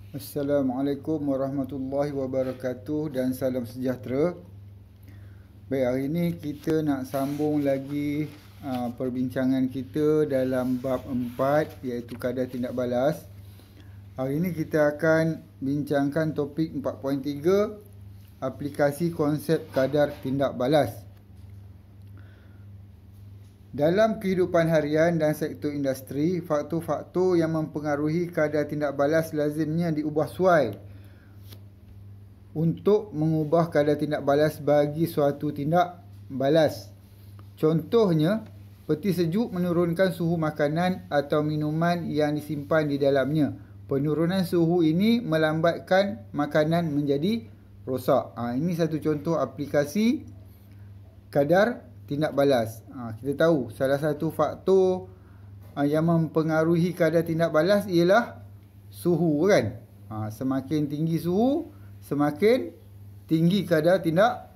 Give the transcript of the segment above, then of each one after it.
Assalamualaikum warahmatullahi wabarakatuh dan salam sejahtera. Baik, hari ini kita nak sambung lagi perbincangan kita dalam bab 4 iaitu kadar tindak balas. Hari ini kita akan bincangkan topik 4.3 aplikasi konsep kadar tindak balas. Dalam kehidupan harian dan sektor industri, faktor-faktor yang mempengaruhi kadar tindak balas lazimnya diubah suai untuk mengubah kadar tindak balas bagi suatu tindak balas. Contohnya, peti sejuk menurunkan suhu makanan atau minuman yang disimpan di dalamnya. Penurunan suhu ini melambatkan makanan menjadi rosak. Ini satu contoh aplikasi kadar tindak balas. Kita tahu salah satu faktor yang mempengaruhi kadar tindak balas ialah suhu, kan? Semakin tinggi suhu, semakin tinggi kadar tindak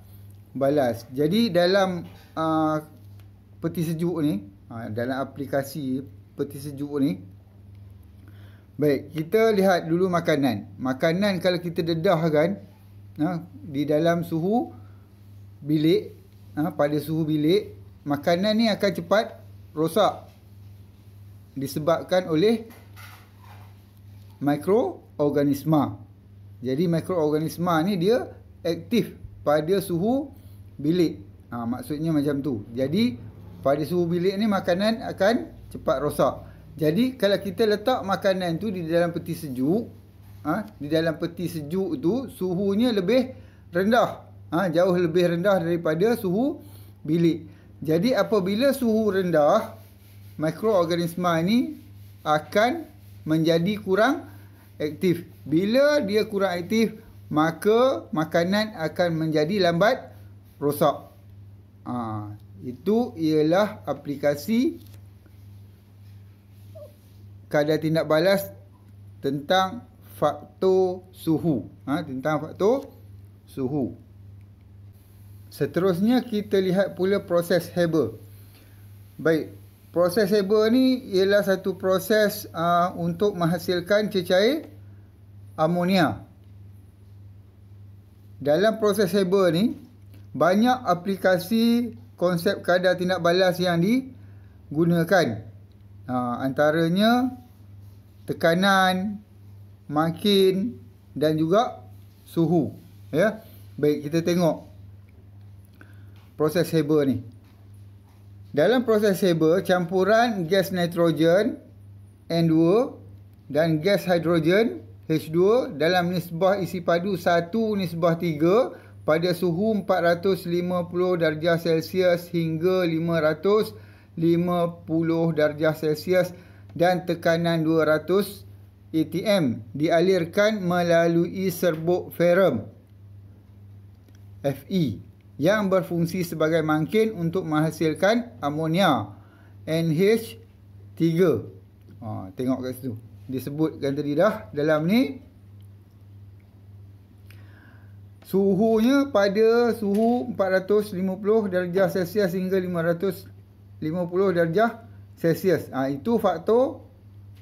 balas. Jadi dalam peti sejuk ni, dalam aplikasi peti sejuk ni, baik, kita lihat dulu makanan. Makanan kalau kita dedahkan di dalam suhu bilik, pada suhu bilik, makanan ni akan cepat rosak disebabkan oleh mikroorganisma. Jadi mikroorganisma ni dia aktif pada suhu bilik. Maksudnya macam tu. Jadi pada suhu bilik ni makanan akan cepat rosak. Jadi kalau kita letak makanan tu di dalam peti sejuk, di dalam peti sejuk tu suhunya lebih rendah. Jauh lebih rendah daripada suhu bilik. Jadi apabila suhu rendah, mikroorganisma ini akan menjadi kurang aktif. Bila dia kurang aktif, maka makanan akan menjadi lambat rosak. Itu ialah aplikasi kadar tindak balas tentang faktor suhu. Tentang faktor suhu. Seterusnya kita lihat pula proses Haber. Baik, proses Haber ni ialah satu proses untuk menghasilkan cecair amonia. Dalam proses Haber ni, banyak aplikasi konsep kadar tindak balas yang digunakan. Antaranya tekanan, makin dan juga suhu. Ya. Baik, kita tengok proses Haber ni. Dalam proses Haber, campuran gas nitrogen N2 dan gas hidrogen H2 dalam nisbah isi padu 1:3 pada suhu 450 darjah Celsius hingga 550 darjah Celsius dan tekanan 200 atm dialirkan melalui serbuk Ferrum Fe yang berfungsi sebagai mangkin untuk menghasilkan amonia NH3. Tengok kat situ. Disebutkan tadi dah dalam ni. Suhunya pada suhu 450 darjah Celsius hingga 550 darjah Celsius. Itu faktor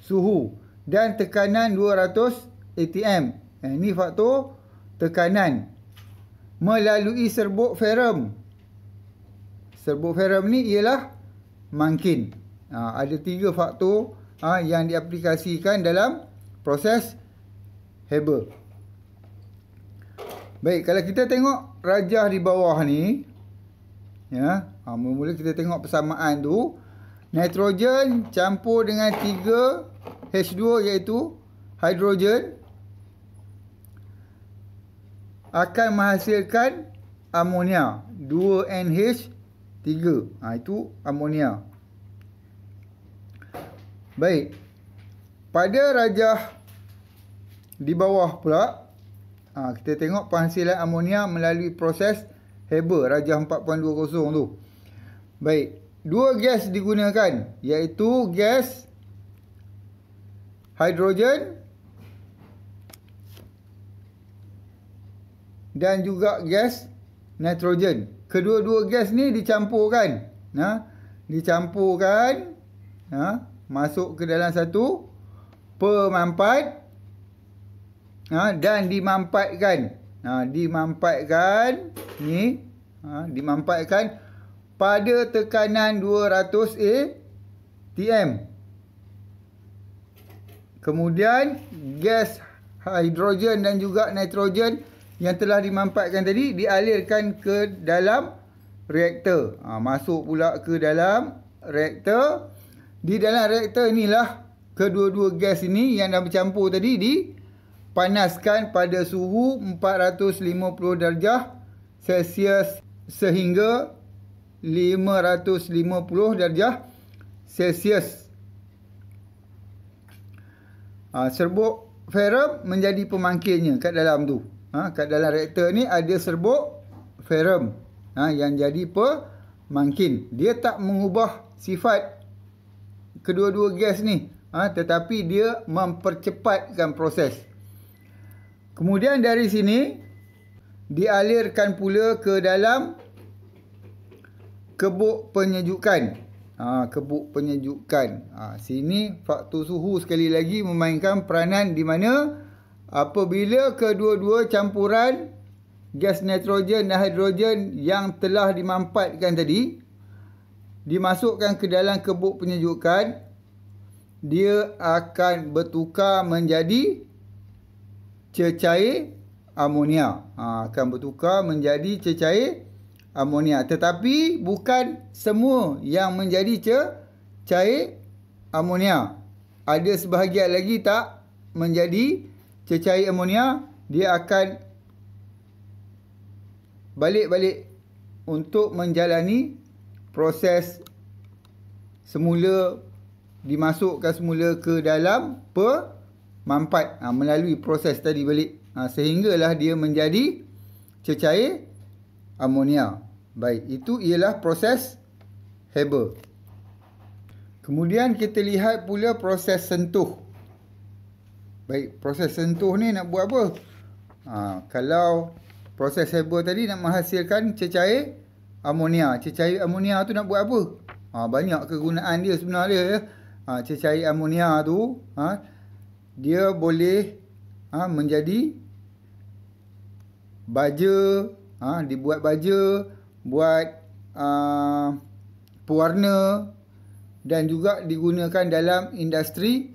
suhu. Dan tekanan 200 atm. Ini faktor tekanan. Melalui serbuk Ferrum. Serbuk Ferrum ni ialah mangkin. Ada 3 faktor yang diaplikasikan dalam proses Haber. Baik, kalau kita tengok rajah di bawah ni, mula-mula kita tengok persamaan tu. Nitrogen campur dengan 3 H2 iaitu hidrogen akan menghasilkan amonia 2NH3. Itu amonia. Baik. Pada rajah di bawah pula, kita tengok penghasilan amonia melalui proses Haber rajah 4.20 tu. Baik. 2 gas digunakan iaitu gas hidrogen dan juga gas nitrogen. Kedua-dua gas ni dicampurkan. Dicampurkan. Masuk ke dalam satu pemampat dan dimampatkan. Dimampatkan ni, dimampatkan pada tekanan 200 atm. Kemudian gas hidrogen dan juga nitrogen yang telah dimampatkan tadi dialirkan ke dalam reaktor. Masuk pula ke dalam reaktor. Di dalam reaktor inilah kedua-dua gas ini yang dah bercampur tadi dipanaskan pada suhu 450 darjah Celsius sehingga 550 darjah Celsius. Serbuk ferrum menjadi pemangkinnya kat dalam tu. Kat dalam reaktor ni ada serbuk ferrum yang jadi pemangkin. Dia tak mengubah sifat kedua-dua gas ni, tetapi dia mempercepatkan proses. Kemudian dari sini dialirkan pula ke dalam kebuk penyejukan. Kebuk penyejukan. Sini faktor suhu sekali lagi memainkan peranan di mana apabila kedua-dua campuran gas nitrogen dan hidrogen yang telah dimampatkan tadi dimasukkan ke dalam kebuk penyejukan, dia akan bertukar menjadi cecair amonia. Akan bertukar menjadi cecair amonia. Tetapi bukan semua yang menjadi cecair amonia. Ada sebahagian lagi tak menjadi cecair amonia. Dia akan balik-balik untuk menjalani proses semula, dimasukkan semula ke dalam pemampat melalui proses tadi balik. Sehinggalah dia menjadi cecair amonia. Baik, itu ialah proses Haber. Kemudian kita lihat pula proses sentuh. Baik, proses sentuh ni nak buat apa? Kalau proses Haber tadi nak menghasilkan cecair amonia. Cecair amonia tu nak buat apa? Banyak kegunaan dia sebenarnya. Cecair amonia tu dia boleh menjadi baja, dibuat baja, buat pewarna dan juga digunakan dalam industri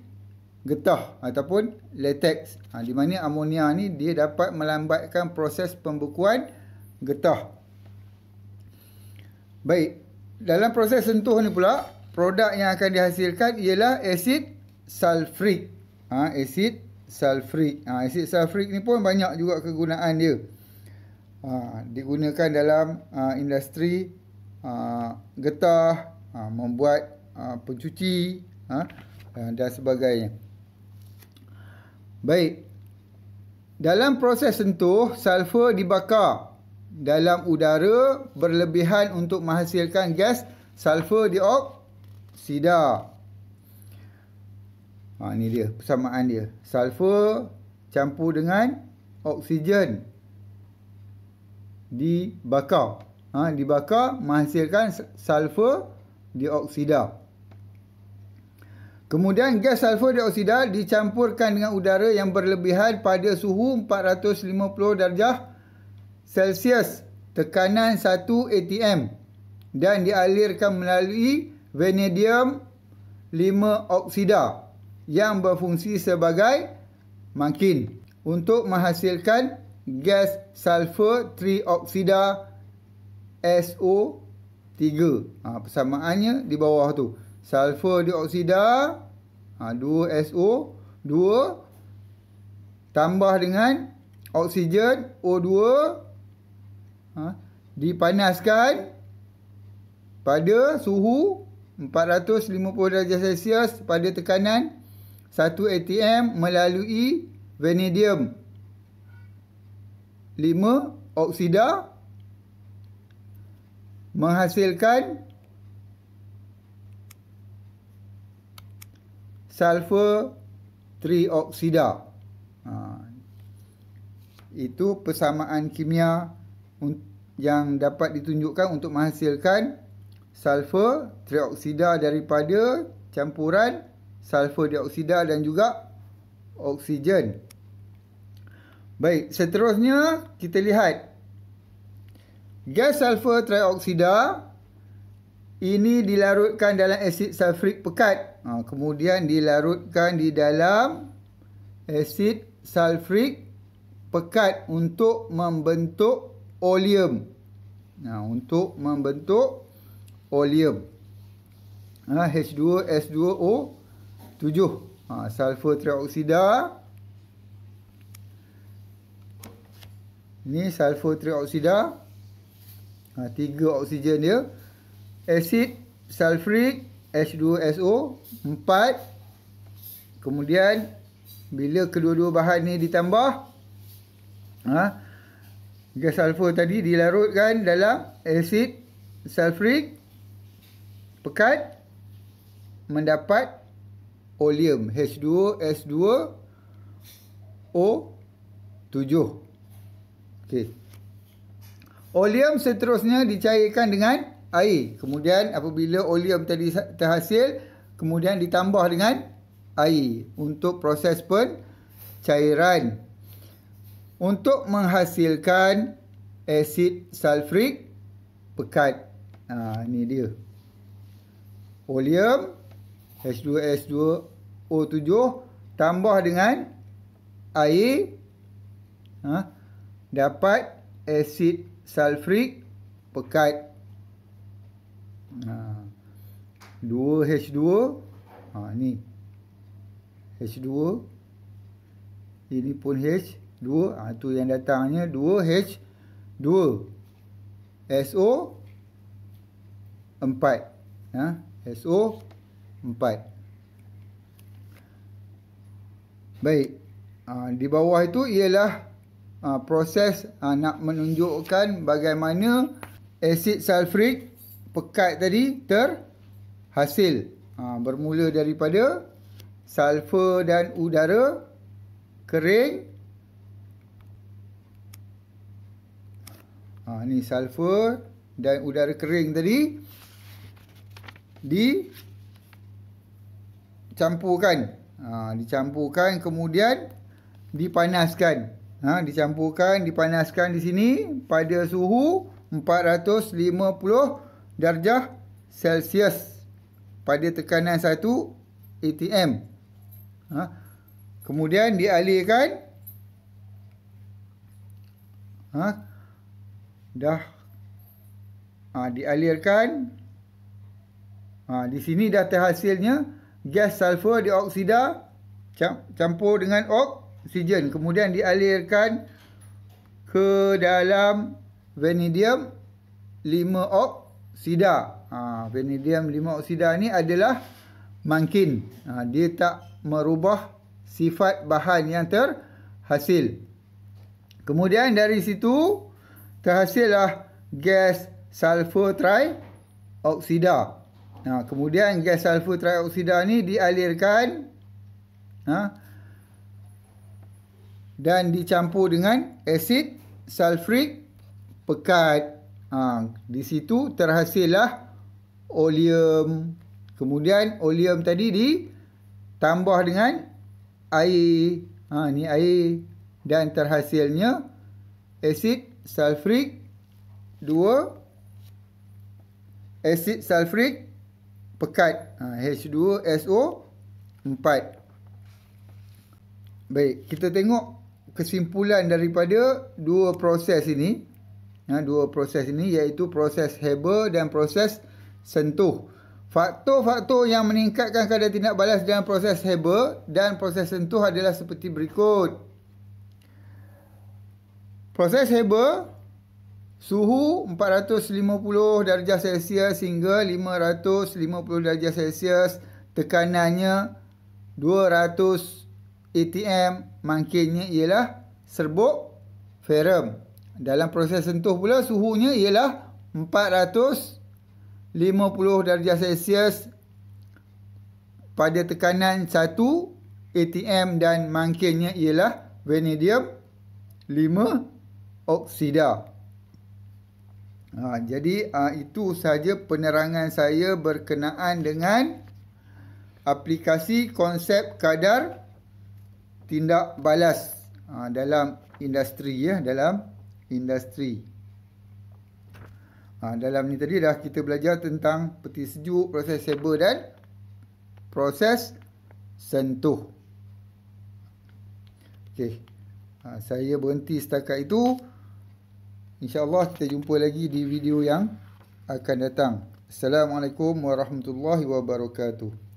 getah ataupun latex. Di mana amonia ni dia dapat melambatkan proses pembekuan getah. Baik, dalam proses sentuh ni pula, produk yang akan dihasilkan ialah asid sulfurik. Asid sulfurik. Asid sulfurik ni pun banyak juga kegunaan dia. Digunakan dalam industri getah, membuat pencuci dan sebagainya. Baik, dalam proses sentuh, sulfur dibakar dalam udara berlebihan untuk menghasilkan gas sulfur dioksida. Ini dia persamaan dia. Sulfur campur dengan oksigen dibakar. Dibakar menghasilkan sulfur dioksida. Kemudian gas sulfur dioksida dicampurkan dengan udara yang berlebihan pada suhu 450 darjah Celsius, tekanan 1 atm dan dialirkan melalui vanadium 5 oksida yang berfungsi sebagai mangkin untuk menghasilkan gas sulfur trioksida SO3. Persamaannya di bawah tu. Sulfur dioksida 2SO 2 tambah dengan oksigen O2 dipanaskan pada suhu 450 darjah Celsius pada tekanan 1 atm melalui vanadium 5 oksida menghasilkan sulfur trioksida. Itu persamaan kimia yang dapat ditunjukkan untuk menghasilkan sulfur trioksida daripada campuran sulfur dioksida dan juga oksigen. Baik, seterusnya kita lihat gas sulfur trioksida ini dilarutkan dalam asid sulfurik pekat. Kemudian dilarutkan di dalam asid sulfurik pekat untuk membentuk oleum. Untuk membentuk oleum. H2S2O7. Sulfur trioksida. Ini sulfur trioksida. 3 oksigen dia. Asid sulfurik H2SO 4. Kemudian bila kedua-dua bahan ni ditambah, gas sulfur tadi dilarutkan dalam asid sulfurik pekat, mendapat oleum H2S2O7. Okey. Oleum seterusnya dicairkan dengan air. Kemudian apabila oleum tadi terhasil, kemudian ditambah dengan air untuk proses pencairan untuk menghasilkan asid sulfurik pekat. Ini dia. Oleum H2S2O7 tambah dengan air, dapat asid sulfurik pekat. 2H2. Ni H2. Ini pun H2. Tu yang datangnya 2H2 SO4. SO4. Baik. Di bawah itu ialah proses nak menunjukkan bagaimana asid sulfurik pekat tadi terhasil. Bermula daripada sulfur dan udara kering. Ni sulfur dan udara kering tadi dicampurkan. Dicampurkan kemudian dipanaskan. Dipanaskan di sini pada suhu 450 darjah Celsius pada tekanan 1 atm. Kemudian dialirkan. Dialirkan. Di sini dah terhasilnya gas sulfur dioksida campur dengan oksigen. Kemudian dialirkan ke dalam vanadium 5 oksida. Vanadium 5 oksida ni adalah mangkin. Dia tak merubah sifat bahan yang terhasil. Kemudian dari situ terhasillah gas sulfur trioksida. Kemudian gas sulfur trioksida ni dialirkan dan dicampur dengan asid sulfurik pekat. Di situ terhasillah oleum. Kemudian oleum tadi ditambah dengan air. Ni air. Dan terhasilnya asid sulfurik 2, asid sulfurik pekat, H2SO4. Baik, kita tengok kesimpulan daripada dua proses ini. Dua proses ini iaitu proses Haber dan proses sentuh. Faktor-faktor yang meningkatkan kadar tindak balas dalam proses Haber dan proses sentuh adalah seperti berikut. Proses Haber, suhu 450 darjah Celsius hingga 550 darjah Celsius, tekanannya 200 atm, mangkinnya ialah serbuk ferrum. Dalam proses sentuh pula suhunya ialah 450 darjah Celsius pada tekanan 1 atm dan mangkinnya ialah vanadium 5 oksida. Jadi itu sahaja penerangan saya berkenaan dengan aplikasi konsep kadar tindak balas dalam industri ya, dalam industri. Dalam ni tadi dah kita belajar tentang peti sejuk, proses saber dan proses sentuh. Okey. Saya berhenti setakat itu. InsyaAllah kita jumpa lagi di video yang akan datang. Assalamualaikum warahmatullahi wabarakatuh.